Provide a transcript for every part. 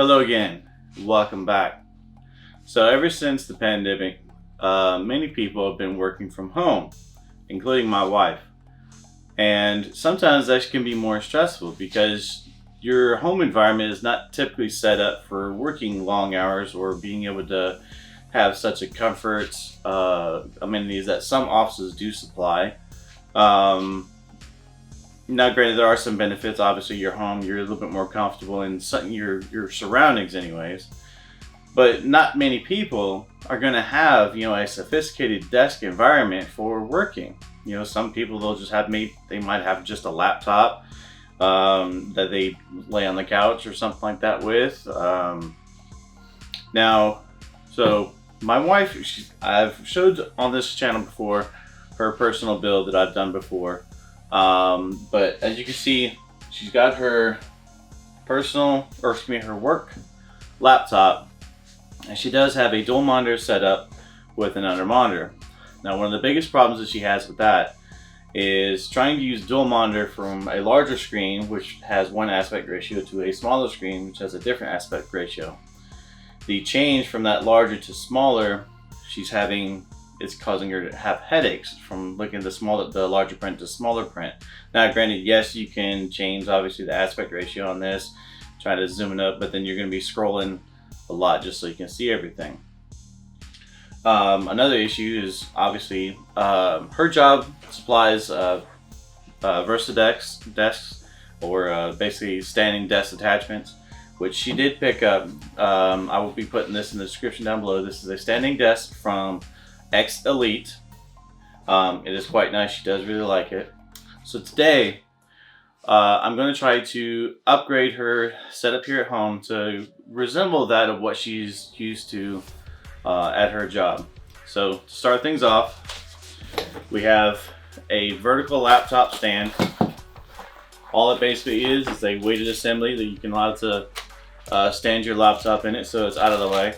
Hello again, welcome back. So ever since the pandemic, many people have been working from home, including my wife. And sometimes that can be more stressful because your home environment is not typically set up for working long hours or being able to have such a comfort amenities that some offices do supply. Um, Now, granted, there are some benefits. Obviously, your home, you're a little bit more comfortable in your surroundings, anyways. But not many people are going to have, a sophisticated desk environment for working. Some people they might have just a laptop that they lay on the couch or something like that with. So my wife, I've showed on this channel before her personal build that I've done before. But as you can see, she's got her her work laptop, and she does have a dual monitor set up with an under monitor. Now, one of the biggest problems that she has with that is trying to use dual monitor from a larger screen, which has one aspect ratio, to a smaller screen, which has a different aspect ratio. The change from that larger to smaller, it's causing her to have headaches from looking at the larger print to smaller print. Now, granted, yes, you can change obviously the aspect ratio on this, try to zoom it up, but then you're going to be scrolling a lot just so you can see everything. Another issue is obviously her job supplies Versadesk desks, or basically standing desk attachments, which she did pick up. I will be putting this in the description down below. This is a standing desk from X Elite. It is quite nice. She does really like it. So today, I'm going to try to upgrade her setup here at home to resemble that of what she's used to at her job. So to start things off, we have a vertical laptop stand. All it basically is a weighted assembly that you can allow to stand your laptop in it so it's out of the way.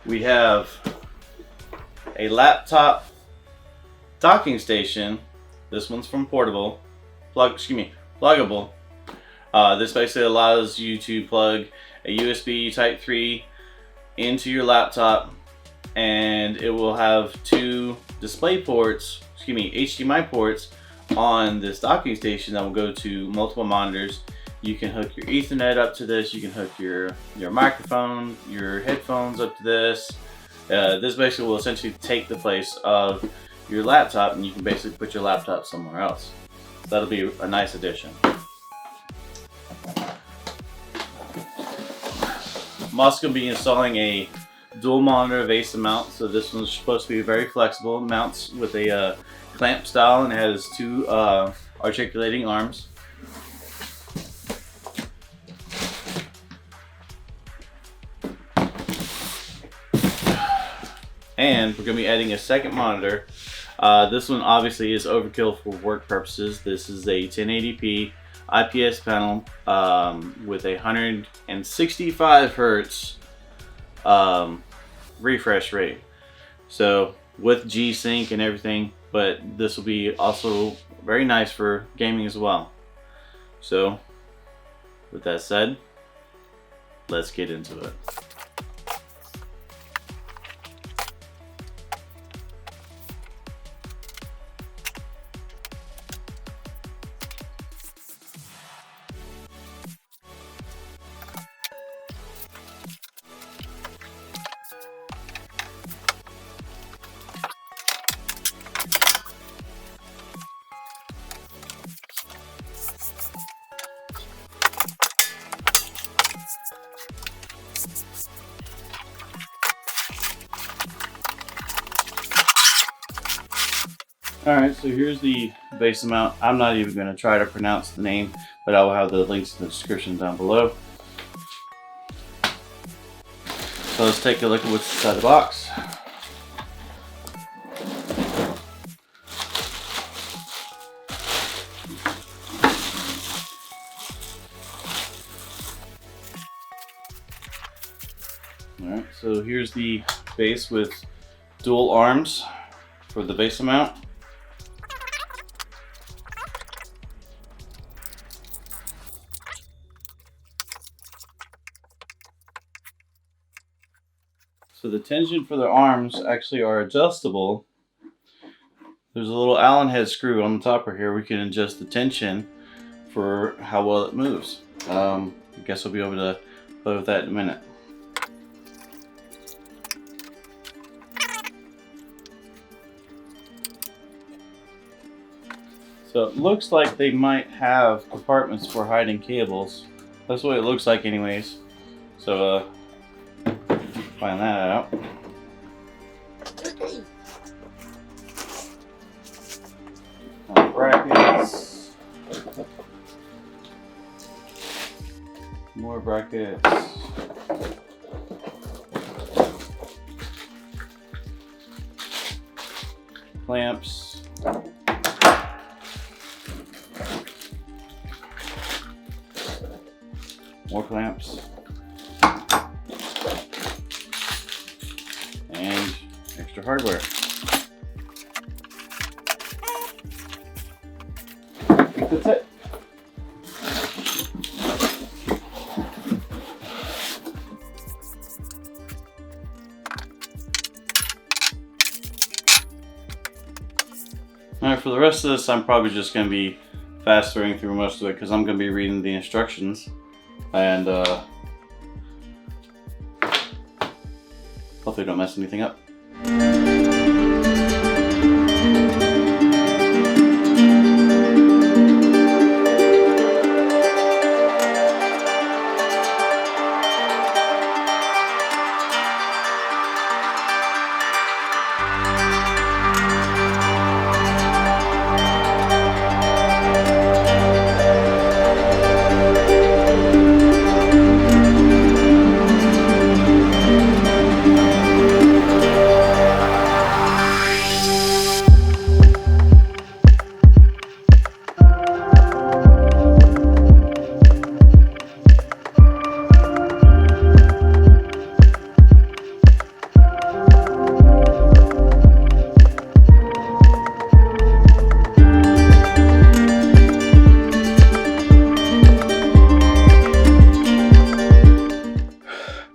We have a laptop docking station. This one's from Plugable. This basically allows you to plug a USB Type 3 into your laptop, and it will have two HDMI ports on this docking station that will go to multiple monitors. You can hook your Ethernet up to this. You can hook your microphone, your headphones up to this. This basically will essentially take the place of your laptop, and you can basically put your laptop somewhere else. So that'll be a nice addition. I'm also going to be installing a dual monitor VESA mount. So this one's supposed to be very flexible. It mounts with a clamp style, and it has two articulating arms. And we're going to be adding a second monitor. This one obviously is overkill for work purposes. This is a 1080p IPS panel with a 165 hertz refresh rate. So with G-Sync and everything, but this will be also very nice for gaming as well. So with that said, let's get into it. Alright, so here's the VESA mount. I'm not even going to try to pronounce the name, but I will have the links in the description down below. So let's take a look at what's inside the box. Alright, so here's the base with dual arms for the VESA mount. So the tension for the arms actually are adjustable. There's a little Allen head screw on the top right here. We can adjust the tension for how well it moves. I guess we'll be able to play with that in a minute. So it looks like they might have compartments for hiding cables. That's what it looks like anyways. So find that out. Brackets. More brackets. Clamps. More clamps. And extra hardware. That's it. Alright, for the rest of this, I'm probably just going to be fast throwing through most of it because I'm going to be reading the instructions. And hopefully don't mess anything up.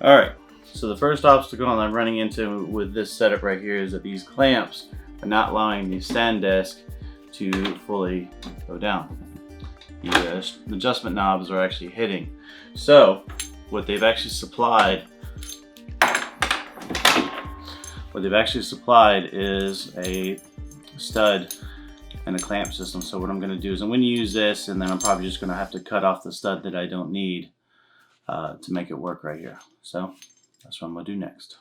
Alright, so the first obstacle I'm running into with this setup right here is that these clamps are not allowing the stand desk to fully go down. The adjustment knobs are actually hitting. So what they've actually supplied is a stud and a clamp system. So what I'm going to do is I'm going to use this, and then I'm probably just going to have to cut off the stud that I don't need to make it work right here. So that's what I'm going to do next.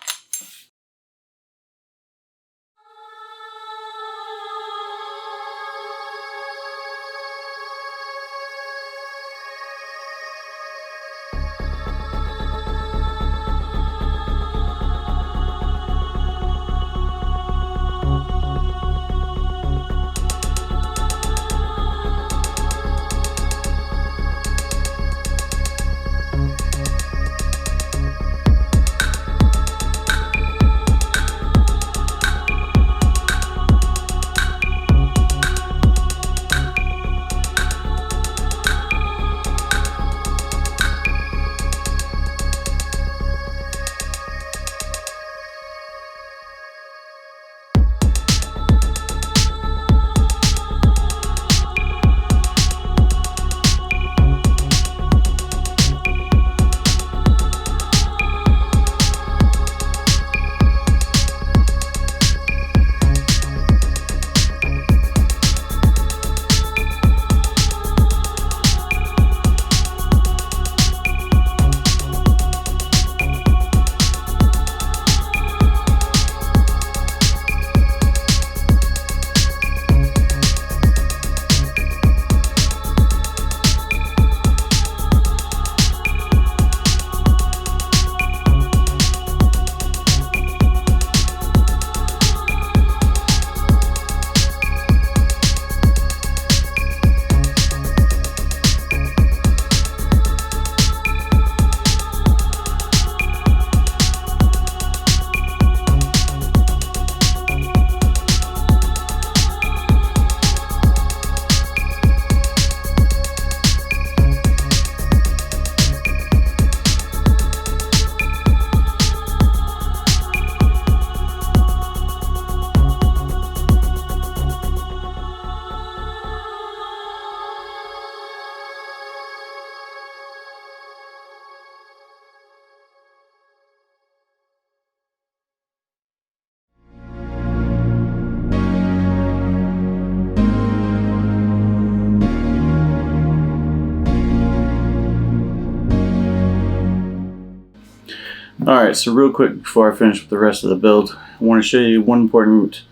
Alright, so real quick before I finish with the rest of the build, I want to show you one important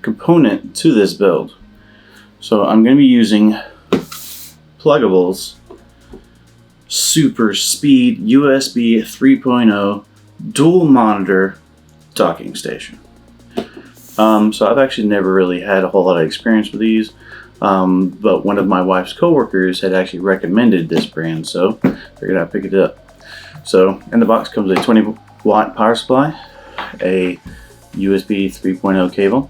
component to this build. So I'm going to be using Plugable's super speed USB 3.0 dual monitor docking station. So I've actually never really had a whole lot of experience with these, but one of my wife's coworkers had actually recommended this brand, so I figured I'd pick it up. So in the box comes a 20-watt power supply, a USB 3.0 cable,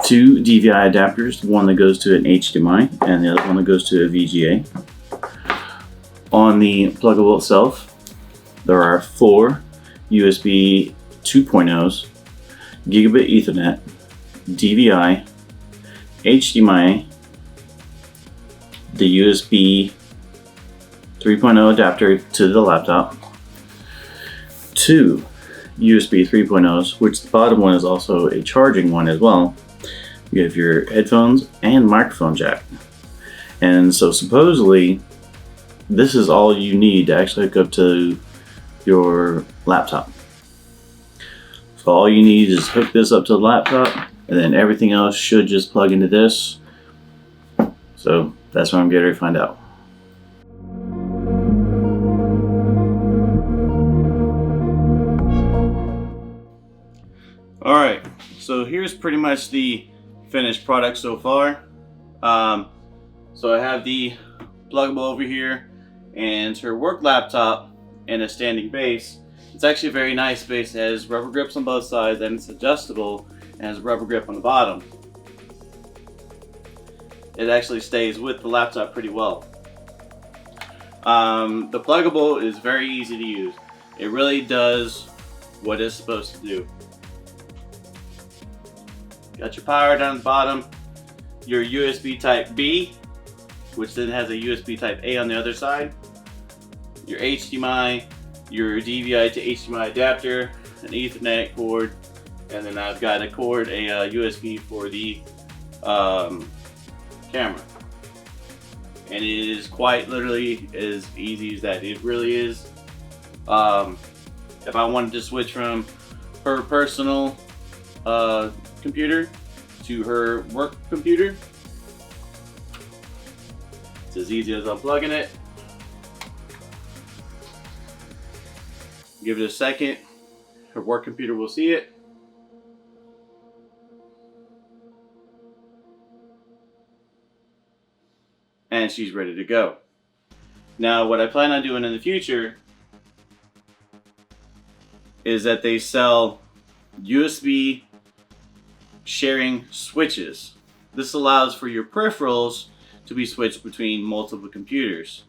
2 DVI adapters, one that goes to an HDMI and the other one that goes to a VGA. On the Plugable itself, there are 4 USB 2.0s, Gigabit Ethernet, DVI, HDMI, the USB 3.0 adapter to the laptop, 2 USB 3.0s, which the bottom one is also a charging one as well. You have your headphones and microphone jack. And so supposedly this is all you need to actually hook up to your laptop. So all you need is hook this up to the laptop, and then everything else should just plug into this. So that's what I'm getting ready to find out. Alright, so here's pretty much the finished product so far. So I have the Plugable over here and her work laptop and a standing base. It's actually a very nice base. It has rubber grips on both sides and it's adjustable and has a rubber grip on the bottom. It actually stays with the laptop pretty well. The Plugable is very easy to use. It really does what it's supposed to do. Got your power down at the bottom, your USB type B, which then has a USB type A on the other side, your HDMI, your DVI to HDMI adapter, an Ethernet cord, and then I've got a cord, a USB for the camera. And it is quite literally as easy as that. It really is. If I wanted to switch from her personal computer to her work computer, it's as easy as unplugging it. Give it a second, her work computer will see it. And she's ready to go. Now what I plan on doing in the future is that they sell USB sharing switches. This allows for your peripherals to be switched between multiple computers.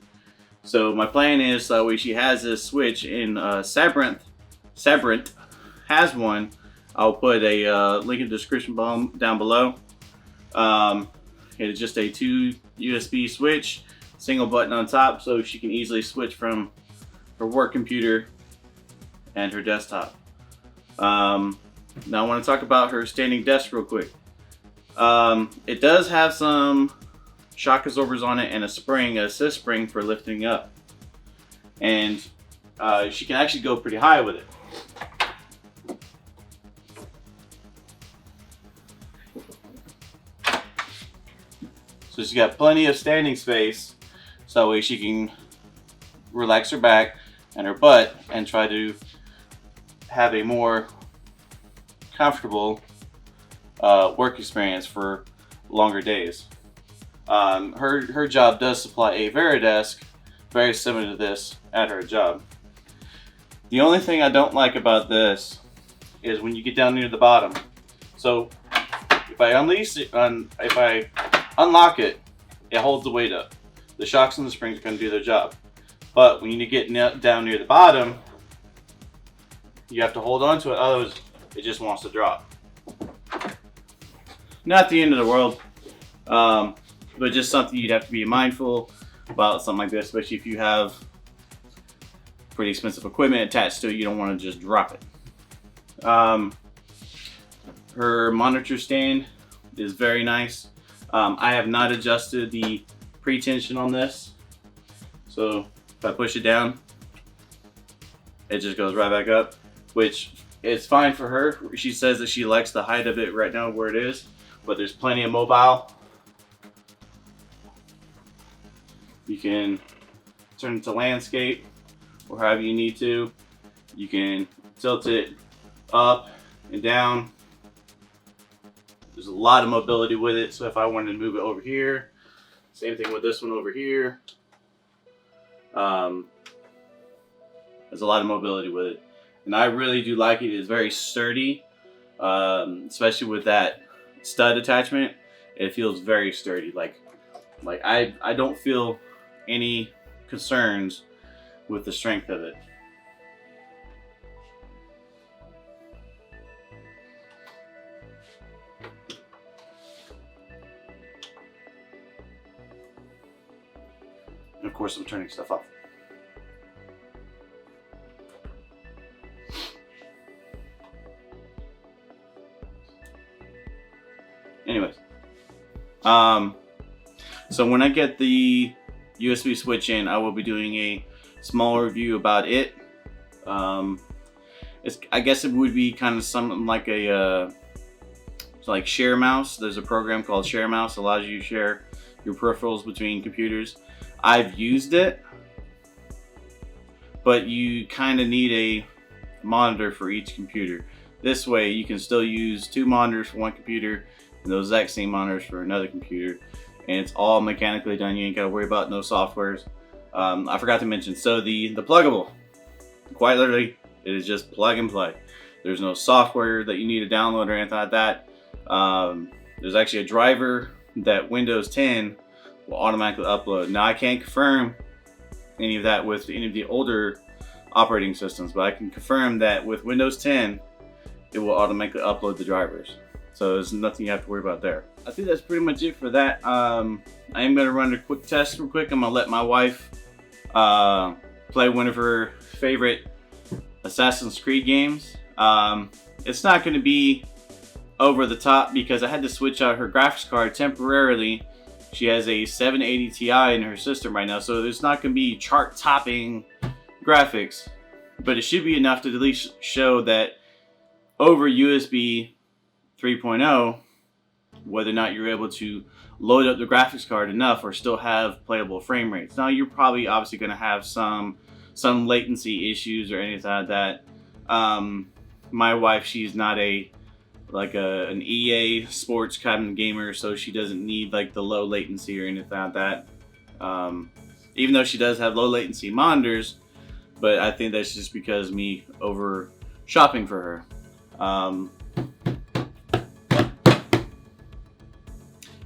So my plan is that way she has this switch in Sabrent has one. I'll put a link in the description down below. It is just a 2 USB switch, single button on top, so she can easily switch from her work computer and her desktop. Now I want to talk about her standing desk real quick. It does have some shock absorbers on it and a spring, a assist spring for lifting up. And she can actually go pretty high with it. So she's got plenty of standing space, so that way she can relax her back and her butt and try to have a more comfortable work experience for longer days. Her job does supply a Veridesk, very similar to this, at her job. The only thing I don't like about this is when you get down near the bottom. So if I unlock it, it holds the weight up. The shocks and the springs are going to do their job. But when you get down near the bottom, you have to hold on to it, otherwise it just wants to drop. Not the end of the world, but just something you'd have to be mindful about, something like this, especially if you have pretty expensive equipment attached to it. You don't want to just drop it. Her monitor stand is very nice. I have not adjusted the pre-tension on this, so if I push it down, it just goes right back up, which is fine for her. She says that she likes the height of it right now where it is, but there's plenty of mobile. You can turn it to landscape or however you need to. You can tilt it up and down. There's a lot of mobility with it, so if I wanted to move it over here, same thing with this one over here. There's a lot of mobility with it, and I really do like it. It's very sturdy, especially with that stud attachment. It feels very sturdy. Like I don't feel any concerns with the strength of it. And of course, I'm turning stuff off. Anyways, so when I get the USB switch in, I will be doing a small review about it. I guess it would be kind of something like a like Share Mouse. There's a program called Share Mouse, allows you to share your peripherals between computers. I've used it, but you kind of need a monitor for each computer. This way you can still use 2 monitors for one computer and those exact same monitors for another computer, and it's all mechanically done. You ain't got to worry about no softwares. I forgot to mention, so the Plugable, quite literally, it is just plug and play. There's no software that you need to download or anything like that. There's actually a driver that Windows 10 will automatically upload. Now I can't confirm any of that with any of the older operating systems, but I can confirm that with Windows 10 it will automatically upload the drivers. So there's nothing you have to worry about there. I think that's pretty much it for that. I am going to run a quick test real quick. I'm going to let my wife play one of her favorite Assassin's Creed games. It's not going to be over the top because I had to switch out her graphics card temporarily. She has a 780 Ti in her system right now, so there's not going to be chart-topping graphics, but it should be enough to at least show that over USB 3.0, whether or not you're able to load up the graphics card enough or still have playable frame rates. Now you're probably obviously going to have some latency issues or anything like that. My wife, she's not an EA sports kind of gamer, so she doesn't need like the low latency or anything like that. Even though she does have low latency monitors, but I think that's just because me over shopping for her.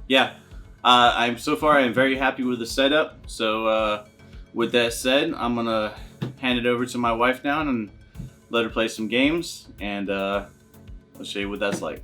Yeah, I'm very happy with the setup. So with that said, I'm gonna hand it over to my wife now and let her play some games, and I'll show you what that's like.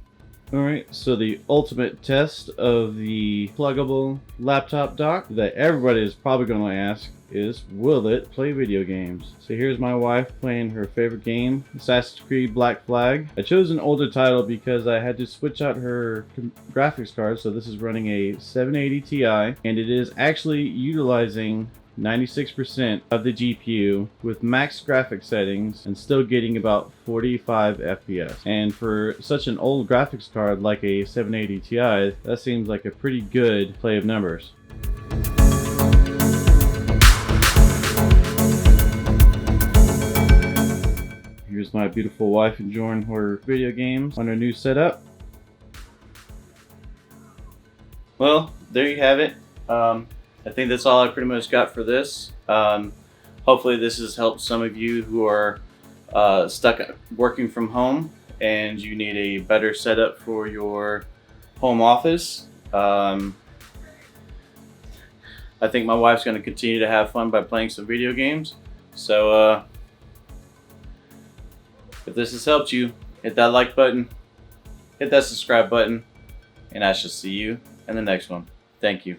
Alright, so the ultimate test of the Plugable laptop dock that everybody is probably going to ask is, will it play video games? So here's my wife playing her favorite game, Assassin's Creed Black Flag. I chose an older title because I had to switch out her graphics card, so this is running a 780 Ti, and it is actually utilizing 96% of the GPU with max graphics settings and still getting about 45 FPS. And for such an old graphics card like a 780 Ti, that seems like a pretty good play of numbers. Here's my beautiful wife enjoying her video games on her new setup. Well, there you have it. I think that's all I pretty much got for this. Hopefully this has helped some of you who are stuck working from home and you need a better setup for your home office. I think my wife's going to continue to have fun by playing some video games. So if this has helped you, hit that like button, hit that subscribe button, and I shall see you in the next one. Thank you.